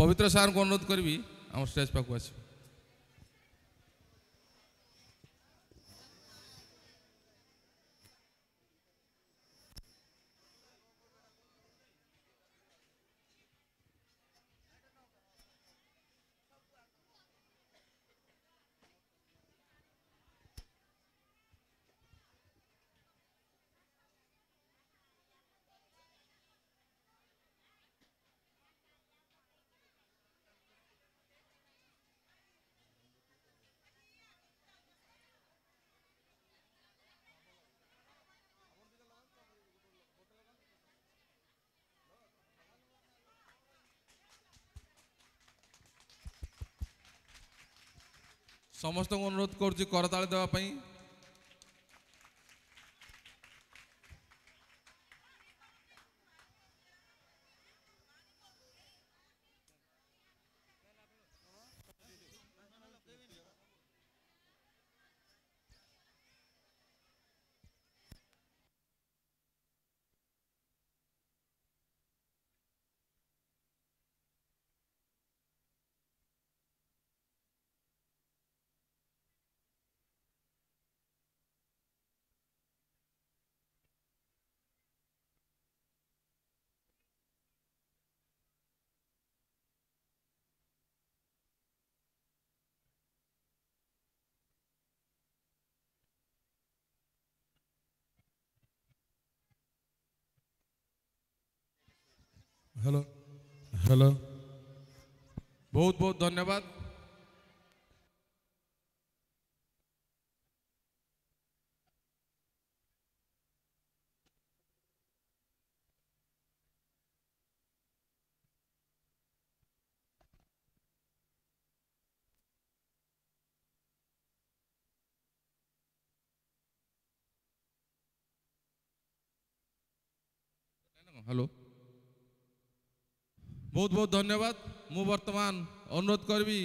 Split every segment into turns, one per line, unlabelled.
पवित्र सार को अनुरोध करी आम स्टेज पाक आस समस्त को अनुरोध करुच्ची करताली देवाई हेलो हेलो बहुत बहुत धन्यवाद। हेलो बहुत बहुत धन्यवाद। मु वर्तमान अनुरोध करी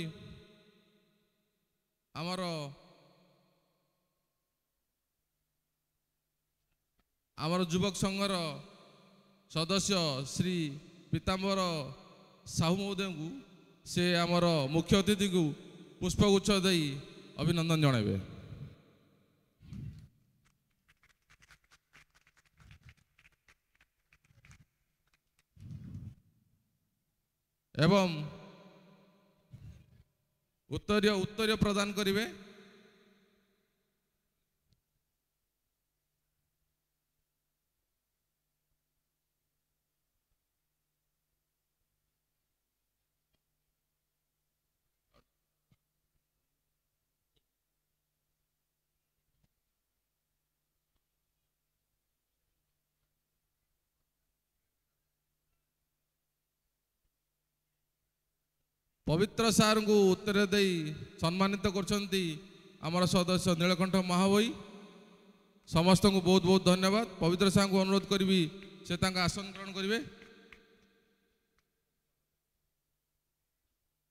आमर युवक संघर सदस्य श्री पीताम्बर साहू महोदय को से आमर मुख्य अतिथि को पुष्पगुच्छ दे अभिनंदन जणाइबे। एवं उत्तरीय प्रदान करिवे। पवित्र सार को उत्तर दे सम्मानित करछंती आमर सदस्य नीलकंठ महाबोई। समस्त को बहुत बहुत धन्यवाद। पवित्र सार को अनुरोध करी से आसन ग्रहण करेंगे।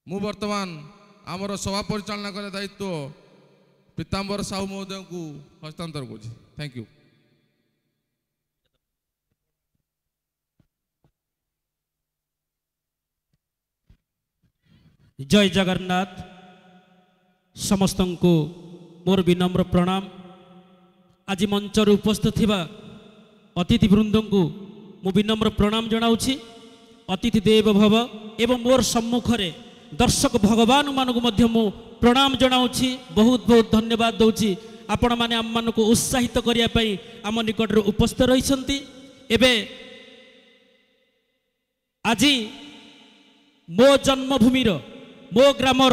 मु वर्तमान आमर सभा परिचालना करे दायित्व पीताम्बर साहू महोदय को हस्तांतर करुछि। Thank you.
जय जगन्नाथ। समस्त को मोर विनम्र प्रणाम। आज मंचर उपस्थित थिबा अतिथि वृंद को मु विनम्र प्रणाम जनाउछि। अतिथि देव भव एवं मोर सम्मुख रे दर्शक भगवान मान को मध्य मु प्रणाम जनाउछि। बहुत बहुत धन्यवाद दउछि आपण माने आम मान को उत्साहित करिया पई आम निकट रे उपस्थित रहिसंती। एबे आज मो जन्मभूमि मो ग्रामर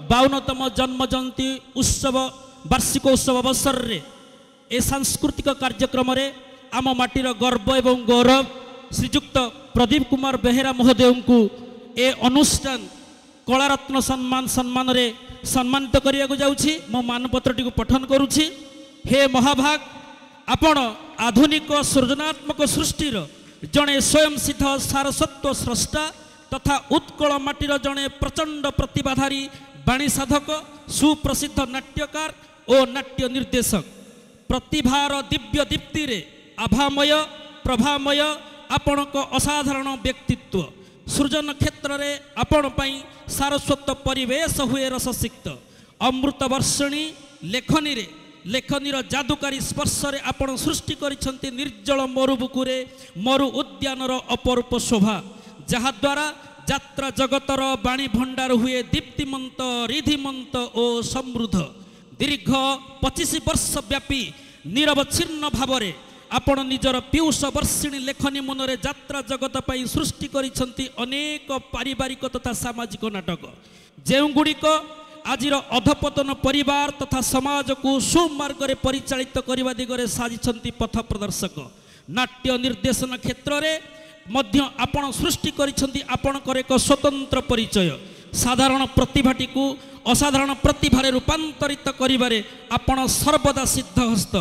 52तम जन्म जयंती उत्सव वार्षिक उत्सव अवसर रे ए सांस्कृतिक कार्यक्रम रे आम माटीर गर्व एवं गौरव श्रीजुक्त प्रदीप कुमार बेहेरा महोदय को ए अनुष्ठान कलारत्न सम्मान रे सम्मानित करिया को जाउछि। मो मानपत्रटी को पठन करुछि। हे महाभाग, आपण आधुनिक सृजनात्मक सृष्टिर जड़े स्वयं सिद्ध सारस्वत स्रष्टा तथा उत्कल माटीर जड़े प्रचंड प्रतिभाधारी बाणी साधक सुप्रसिद्ध नाट्यकार और नाट्य निर्देशक। प्रतिभार दिव्य दीप्ति रे आभामय प्रभामय आपणक असाधारण व्यक्तित्व सृजन क्षेत्र में आपण पाई सारस्वत परिवेश हुए रससिक्त अमृत वर्षिणी लेखनी रे लेखनीर जादुकारी स्पर्श रे आपण सृष्टि करिसंती निर्जल मरुबुकुरे मरु उद्यानर अपरूप शोभा जहाद्वारा यात्रा जगतर बाणी भंडार हुए दीप्तिमंत रिधिमंत और समृद्ध दीर्घ 25 वर्ष व्यापी निरवच्छिन्न भावरे आपण निजर पीयूष वर्षिणी लेखनी मनरे यात्रा जगत पाई सृष्टि करिसंती अनेक पारिवारिक तथा सामाजिक नाटक जेउगुड़िक आजिर अधपतन परिवार तथा समाज को सुमार्ग रे परिचालित करने दिगरे साजिछंती पथ प्रदर्शक नाट्य निर्देशन क्षेत्र रे मध्य आपण सृष्टि करिसंती आपणकर एक स्वतंत्र परिचय साधारण प्रतिभाटी को असाधारण प्रतिभारे रूपांतरित करिबारे आपण सर्वदा सिद्धहस्त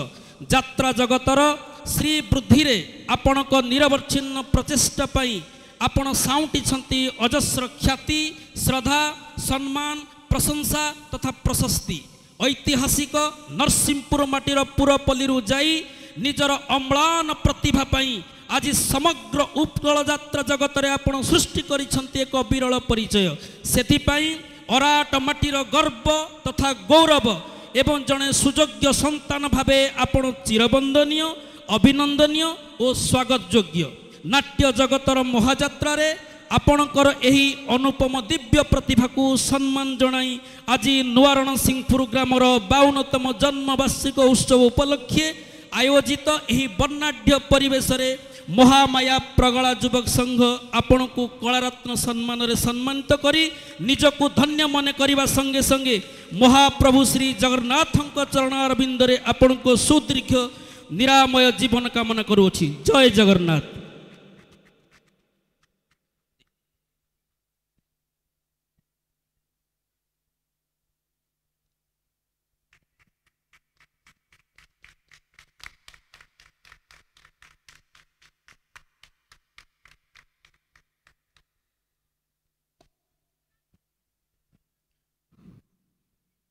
यात्रा जगतर श्री वृद्धि रे आपणक निरवच्छिन्न प्रचेष्टा पाई आपण साउंटिछंती अजस्र ख्याति श्रद्धा सम्मान प्रशंसा तथा प्रशस्ति ऐतिहासिक नरसिंहपुर माटीर पुरपल्ली जाई निजर अम्लान प्रतिभा पाई आज समग्र उत्कल यात्रा जगत रे आपण सृष्टि करिसंती एक विरल परिचय सेथिपाई अराट माटीर गर्व तथा गौरव एवं जड़े सुयोग्य संतान भावे आपण चिरबंदनीय अभिनंदनीय और स्वागत योग्य नाट्य जगतर महायात्रा रे आपणकर एही अनुपम दिव्य प्रतिभा को सम्मान जनाई आज नुआरण सिंहपुर ग्रामर 52तम जन्मवार्षिक उत्सव उपलक्षे आयोजित एही वर्णाढ्य परिवेश रे महामाया प्रगला युवक संघ आपण को कलारत्न सम्मान रे सम्मानित करी निजको धन्य मन करने संगे संगे महाप्रभु श्री जगन्नाथ चरण अरविंद रे आपण को सुदीर्घ निरामय जीवन कामना करुछि। जय जगन्नाथ।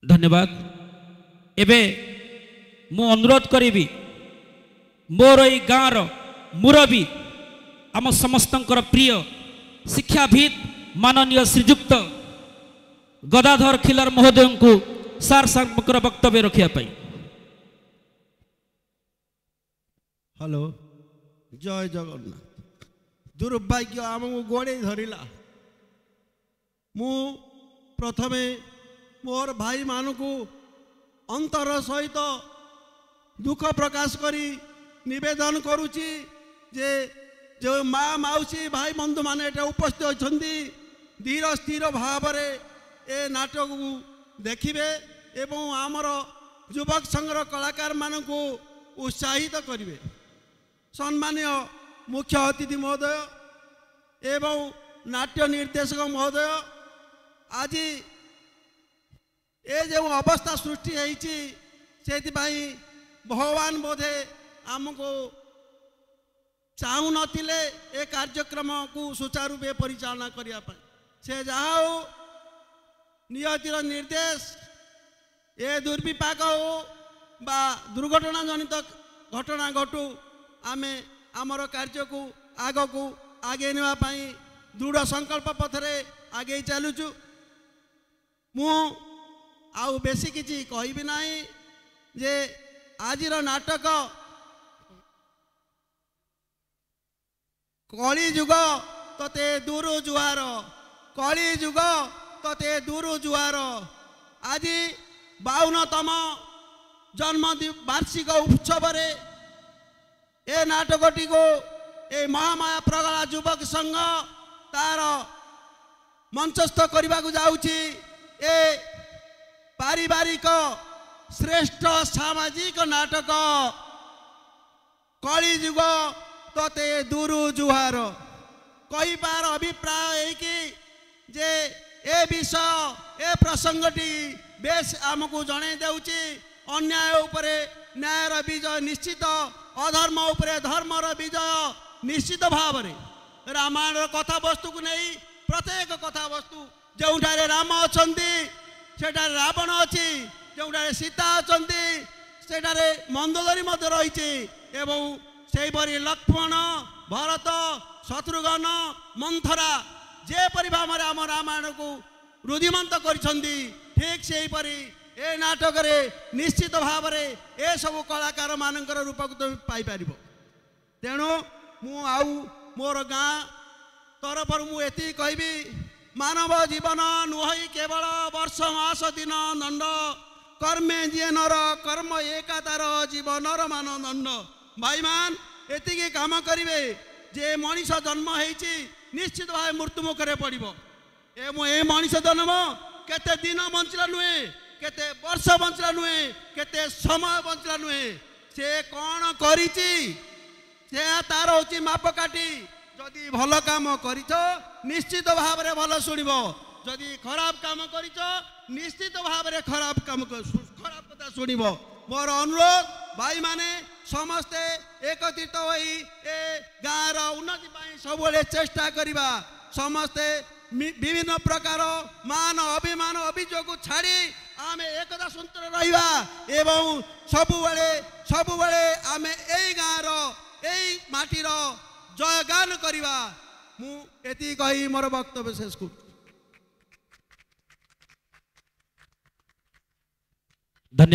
धन्यवाद। एबे मु अनुरोध करी मोर ई गाँव मुरबी आम समस्तंकर प्रिय शिक्षाविद माननीय श्रीजुक्त गदाधर खिलर महोदय को सार समग्र वक्तव्य रखा।
हेलो जय जगन्नाथ। दुर्भाग्य आमको गोड़े धरला मु प्रथमे मोर भाई मानू अंतर सहित दुख प्रकाश करी निवेदन करुची जे जो माँ माउसी भाई बंधु माने एटा उपस्थित अछंती धीर स्थिर भाव रे ए नाटक को देखिबे एवं आमर युवक संघर कलाकार मानू उत्साहित करिवे। सम्मानीय मुख्य अतिथि महोदय एवं नाट्य निर्देशक महोदय आज ए जो अवस्था सृष्टि होती से भगवान बोधे आमको चाहू नथिले ए कार्यक्रम को सुचारू रूपे परिचालना करने से जहाँ हो नियतिर निर्देश ए दुर्विपाक हो बा दुर्घटना जनित घटना घटू आमे आमर कार्य को आग को आगे नापी दृढ़ संकल्प पथरे आगे चलुचु। मु आउ बेसी किछि कहबी नाही जे आजिर नाटक कली जुग तते दूर जुआर कली जुग तते दूर जुआर आज 52तम जन्म वार्षिक उत्सव रे ए नाटकटी को ए महामाया प्रगला युवक संघ तार मंचस्थ करने को जाउछि। ए पारिवारिक श्रेष्ठ सामाजिक नाटक कली जुग तते दूर जुहार कही बार अभिप्राय है कि जे ए विषय ए प्रसंगटी बेस आमको जणे देउछि अन्याय उपरे न्यायर विजय निश्चित अधर्म उपरे धर्मर विजय निश्चित भाव रे रामायण कथा वस्तु को नहीं प्रत्येक कथा वस्तु जोठारे राम अछंती सेठारे रावण अच्छी जोठारे सीता अछंती सेठारे मंदोदरी मध्य रही एवं से लक्ष्मण भरत शत्रुघ्न मंथरा ଯେପରି ଭାବରେ ଆମ ରାମାୟଣକୁ ରୁଧିମନ୍ତ କରିଛନ୍ତି ଠିକ୍ ସେହିପରି ଏ ନାଟକରେ ନିଶ୍ଚିତ ଭାବରେ ଏସବୁ କଳାକାରମାନଙ୍କର ରୂପକୁ ତୁମେ ପାଇପାରିବ। ତେଣୁ ମୁଁ ଆଉ ମୋର ଗାଁ ତରଫରୁ ମୁଁ ଏତିକି କହିବି, ମାନବ ଜୀବନ ନୁହଁ କେବଳ ବର୍ଷ ମାସ ଦିନ ଦଣ୍ଡ, କର୍ମେ ଯିଏ ନର କର୍ମ ଏକା ତାର ଜୀବନର ମାନଦଣ୍ଡ। ଭାଇମାନ ଏତିକି କାମ କରିବେ ଯେ ମଣିଷ ଜନ୍ମ ହେଇଛି ନିଶ୍ଚିତ ଭାବେ ମୃତ୍ୟୁ ମୁଖରେ ପଡ଼ିବ। ଏ ମଣିଷ ଜନ୍ମ କେତେ ଦିନ ବଞ୍ଚିଲା ନୁହେଁ, କେତେ ବର୍ଷ ବଞ୍ଚିଲା ନୁହେଁ, କେତେ ସମୟ ବଞ୍ଚିଲା ନୁହେଁ, ସେ କ'ଣ କରିଛି ସେ ତାର ହେଉଛି ମାପକାଠି। ଯଦି ଭଲ କାମ କରିଛ ନିଶ୍ଚିତ ଭାବରେ ଭଲ ଶୁଣିବ, ଯଦି ଖରାପ କାମ କରିଛ ନିଶ୍ଚିତ ଭାବରେ ଖରାପ କଥା ଶୁଣିବ। ମୋର ଅନୁରୋଧ ଭାଇମାନେ ସମସ୍ତେ ଏକତ୍ରିତ ହୋଇ ଏ ଗାଁର ଉନ୍ନତି ପାଇଁ ସବୁବେଳେ ଚେଷ୍ଟା କରିବା। ସମସ୍ତେ ବିଭିନ୍ନ ପ୍ରକାର ମାନ ଅଭିମାନ ଅଭିଯୋଗକୁ ଛାଡ଼ି ଆମେ ଏକତା ସୂତ୍ରରେ ରହିବା ଏବଂ ସବୁବେଳେ ଆମେ ଏଇ ଗାଁର ଏଇ ମାଟିର ଜୟଗାନ କରିବା। ମୁଁ ଏତିକି କହି ମୋର ବକ୍ତବ୍ୟ ଶେଷ କରୁଛି।
ଧନ୍ୟବାଦ।